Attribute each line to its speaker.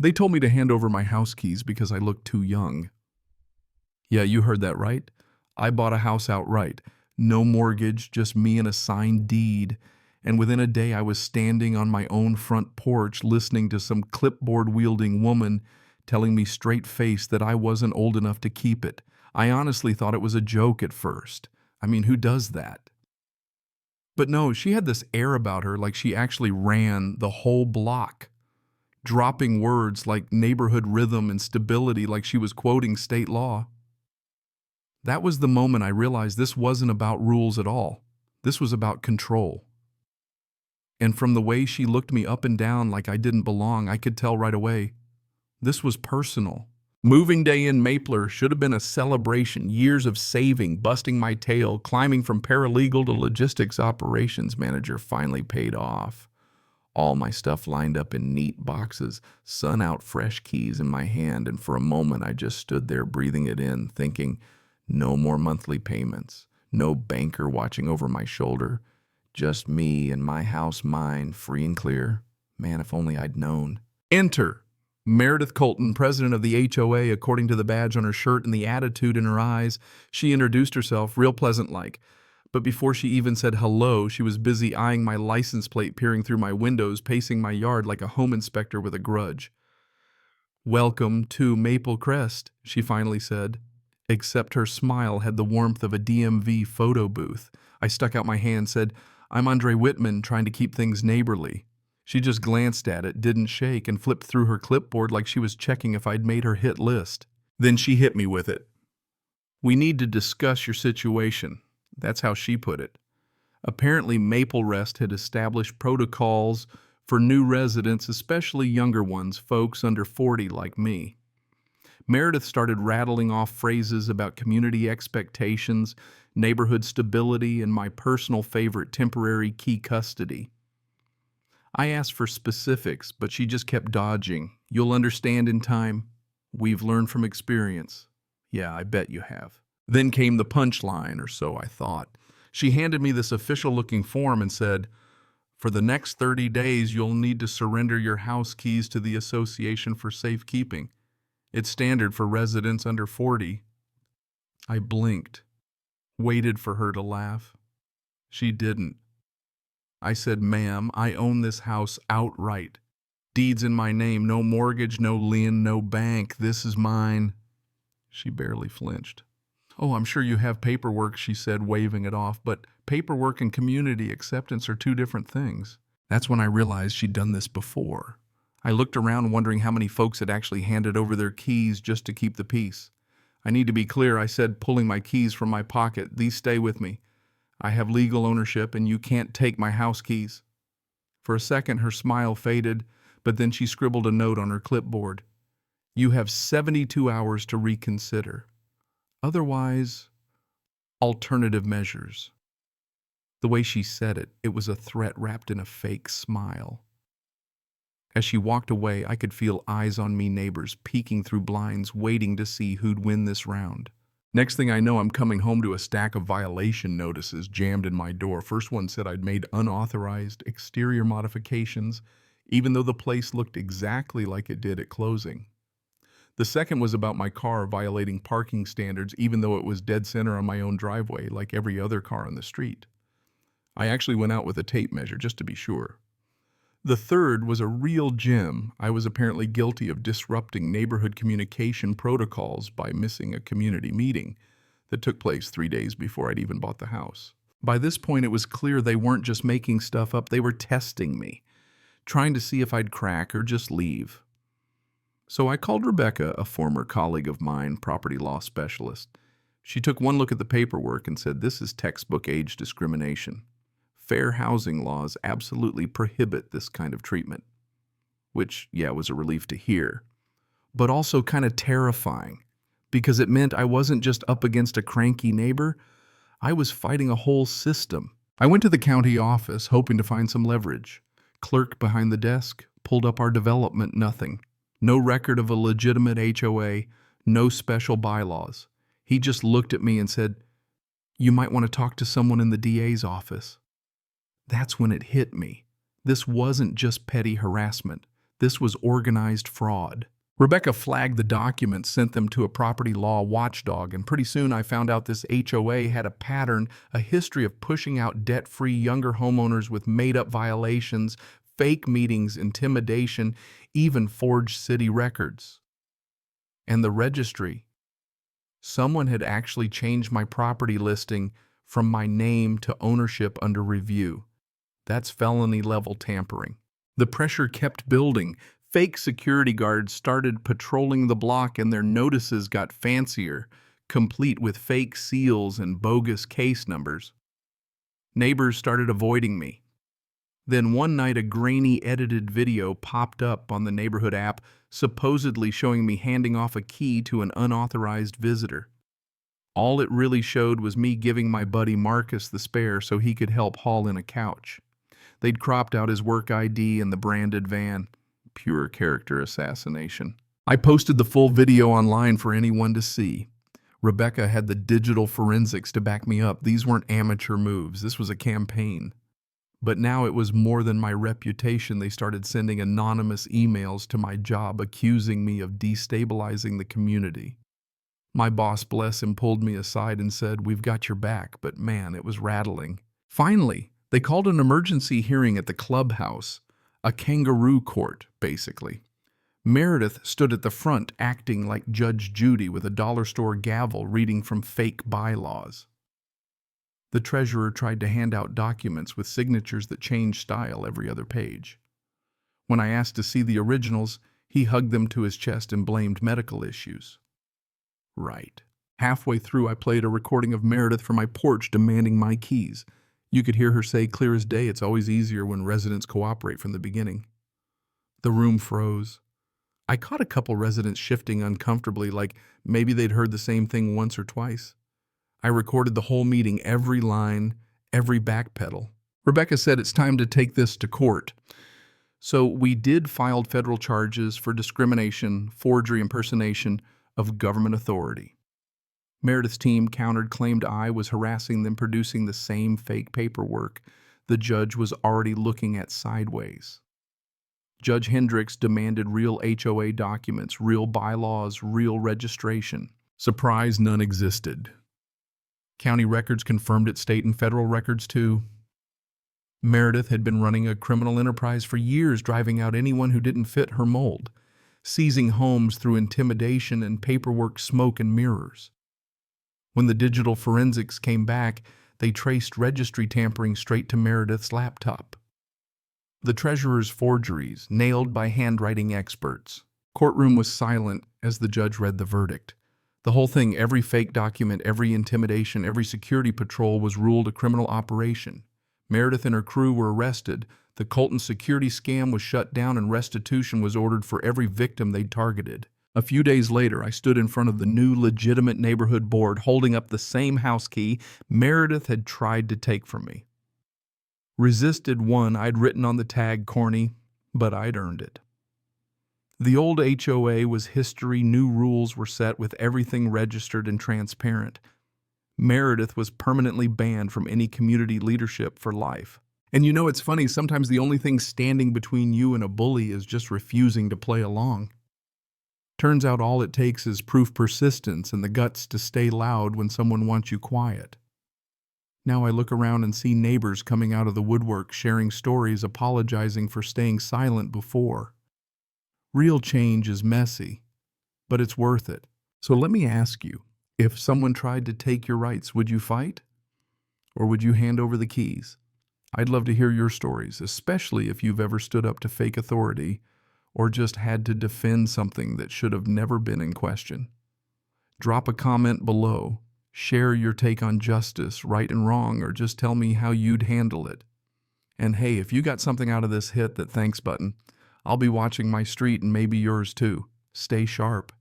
Speaker 1: They told me to hand over my house keys because I looked too young. Yeah, you heard that right. I bought a house outright. No mortgage, just me and a signed deed. And within a day I was standing on my own front porch listening to some clipboard-wielding woman telling me straight-faced that I wasn't old enough to keep it. I honestly thought it was a joke at first. I mean, who does that? But no, she had this air about her like she actually ran the whole block, dropping words like neighborhood rhythm and stability like she was quoting state law. That was the moment I realized this wasn't about rules at all. This was about control. And from the way she looked me up and down like I didn't belong, I could tell right away. This was personal. Moving day in Mapler should have been a celebration, years of saving, busting my tail, climbing from paralegal to logistics operations manager finally paid off. All my stuff lined up in neat boxes, sun-out fresh keys in my hand, and for a moment I just stood there breathing it in, thinking, no more monthly payments, no banker watching over my shoulder, just me and my house mine, free and clear. Man, if only I'd known. Enter Meredith Colton, president of the HOA, according to the badge on her shirt and the attitude in her eyes. She introduced herself, real pleasant-like. But before she even said hello, she was busy eyeing my license plate peering through my windows, pacing my yard like a home inspector with a grudge. "Welcome to Maple Crest," she finally said. Except her smile had the warmth of a DMV photo booth. I stuck out my hand, said, "I'm Andre Whitman, trying to keep things neighborly." She just glanced at it, didn't shake, and flipped through her clipboard like she was checking if I'd made her hit list. Then she hit me with it. "We need to discuss your situation." That's how she put it. Apparently, Maple Rest had established protocols for new residents, especially younger ones, folks under 40 like me. Meredith started rattling off phrases about community expectations, neighborhood stability, and my personal favorite, temporary key custody. I asked for specifics, but she just kept dodging. "You'll understand in time. We've learned from experience." Yeah, I bet you have. Then came the punchline, or so I thought. She handed me this official-looking form and said, "For the next 30 days, you'll need to surrender your house keys to the Association for Safekeeping. It's standard for residents under 40. I blinked, waited for her to laugh. She didn't. I said, "Ma'am, I own this house outright. Deeds in my name, no mortgage, no lien, no bank. This is mine." She barely flinched. "Oh, I'm sure you have paperwork," she said, waving it off, "but paperwork and community acceptance are two different things." That's when I realized she'd done this before. I looked around wondering how many folks had actually handed over their keys just to keep the peace. "I need to be clear," I said, pulling my keys from my pocket. "These stay with me. I have legal ownership, and you can't take my house keys." For a second, her smile faded, but then she scribbled a note on her clipboard. "You have 72 hours to reconsider. Otherwise, alternative measures." The way she said it, it was a threat wrapped in a fake smile. As she walked away, I could feel eyes on me neighbors peeking through blinds, waiting to see who'd win this round. Next thing I know, I'm coming home to a stack of violation notices jammed in my door. First one said I'd made unauthorized exterior modifications, even though the place looked exactly like it did at closing. The second was about my car violating parking standards, even though it was dead center on my own driveway, like every other car on the street. I actually went out with a tape measure, just to be sure. The third was a real gem. I was apparently guilty of disrupting neighborhood communication protocols by missing a community meeting that took place 3 days before I'd even bought the house. By this point, it was clear they weren't just making stuff up, they were testing me, trying to see if I'd crack or just leave. So I called Rebecca, a former colleague of mine, property law specialist. She took one look at the paperwork and said, "This is textbook age discrimination. Fair housing laws absolutely prohibit this kind of treatment." Which, yeah, was a relief to hear, but also kind of terrifying, because it meant I wasn't just up against a cranky neighbor, I was fighting a whole system. I went to the county office, hoping to find some leverage. Clerk behind the desk, pulled up our development, nothing. No record of a legitimate HOA, no special bylaws. He just looked at me and said, "You might want to talk to someone in the DA's office." That's when it hit me. This wasn't just petty harassment. This was organized fraud. Rebecca flagged the documents, sent them to a property law watchdog, and pretty soon I found out this HOA had a pattern, a history of pushing out debt-free younger homeowners with made-up violations, fake meetings, intimidation, even forged city records. And the registry. Someone had actually changed my property listing from my name to ownership under review. That's felony-level tampering. The pressure kept building. Fake security guards started patrolling the block and their notices got fancier, complete with fake seals and bogus case numbers. Neighbors started avoiding me. Then one night a grainy edited video popped up on the neighborhood app, supposedly showing me handing off a key to an unauthorized visitor. All it really showed was me giving my buddy Marcus the spare so he could help haul in a couch. They'd cropped out his work ID and the branded van. Pure character assassination. I posted the full video online for anyone to see. Rebecca had the digital forensics to back me up. These weren't amateur moves. This was a campaign. But now it was more than my reputation. They started sending anonymous emails to my job accusing me of destabilizing the community. My boss, bless him, pulled me aside and said, "We've got your back," but man, it was rattling. Finally, they called an emergency hearing at the clubhouse. A kangaroo court, basically. Meredith stood at the front acting like Judge Judy with a dollar store gavel reading from fake bylaws. The treasurer tried to hand out documents with signatures that changed style every other page. When I asked to see the originals, he hugged them to his chest and blamed medical issues. Right. Halfway through, I played a recording of Meredith from my porch demanding my keys. You could hear her say clear as day, "It's always easier when residents cooperate from the beginning." The room froze. I caught a couple residents shifting uncomfortably, like maybe they'd heard the same thing once or twice. I recorded the whole meeting, every line, every backpedal. Rebecca said it's time to take this to court. So we did file federal charges for discrimination, forgery, impersonation of government authority. Meredith's team countered, claimed I was harassing them producing the same fake paperwork the judge was already looking at sideways. Judge Hendricks demanded real HOA documents, real bylaws, real registration. Surprise, none existed. County records confirmed it, state and federal records too. Meredith had been running a criminal enterprise for years, driving out anyone who didn't fit her mold, seizing homes through intimidation and paperwork, smoke and mirrors. When the digital forensics came back, they traced registry tampering straight to Meredith's laptop. The treasurer's forgeries, nailed by handwriting experts. Courtroom was silent as the judge read the verdict. The whole thing, every fake document, every intimidation, every security patrol was ruled a criminal operation. Meredith and her crew were arrested. The Colton security scam was shut down and restitution was ordered for every victim they'd targeted. A few days later, I stood in front of the new legitimate neighborhood board holding up the same house key Meredith had tried to take from me. Resisted one I'd written on the tag, corny, but I'd earned it. The old HOA was history, new rules were set with everything registered and transparent. Meredith was permanently banned from any community leadership for life. And you know, it's funny, sometimes the only thing standing between you and a bully is just refusing to play along. Turns out all it takes is proof persistence and the guts to stay loud when someone wants you quiet. Now I look around and see neighbors coming out of the woodwork, sharing stories, apologizing for staying silent before. Real change is messy, but it's worth it. So let me ask you, if someone tried to take your rights, would you fight? Or would you hand over the keys? I'd love to hear your stories, especially if you've ever stood up to fake authority or just had to defend something that should have never been in question. Drop a comment below. Share your take on justice, right and wrong, or just tell me how you'd handle it. And hey, if you got something out of this, hit that thanks button. I'll be watching my street and maybe yours too. Stay sharp.